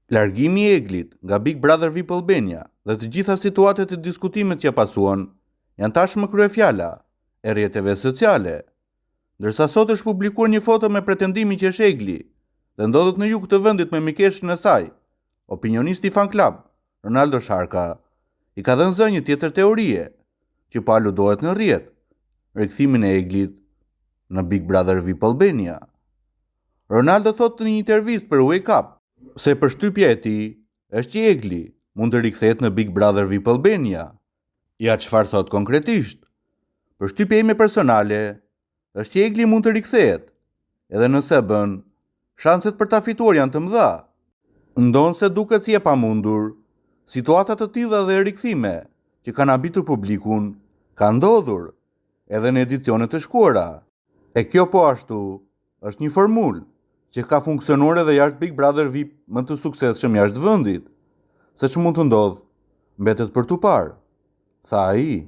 Largimi i Eglit nga Big Brother VIP Albania dhe të gjitha situatet e diskutimit që pasuan janë tashmë kryefjala e rrjeteve sociale, ndërsa sot është publikuar një foto me pretendimin që është Egli dhe ndodhet në jug të vendit me mikeshën e saj. Opinionisti fan club Ronaldo Sharka i ka dhënë zë një tjetër teorie që po aludohet në rrjet, rikthimin e Eglit në Big Brother VIP Albania. Ronaldo thotë në një intervistë për Wake Up se përshtypja e tij është që Egli mund të rikthehet në Big Brother VIP Albania. Ja çfarë thot konkretisht? Përshtypja ime personale është që Egli mund të rikthehet, edhe nëse bën, shanset për ta fituar janë të mëdha. Ndonë se duket si e pamundur, situata të tilla dhe rikthime që kanë habitur publikun kanë ndodhur edhe në edicione të shkuara. E kjo po ashtu është një formulë që ka funksionuar edhe jashtë Big Brother VIP më të suksesshëm jashtë vendit. Se që mund të ndodhë, mbetet për tu parë, tha ai.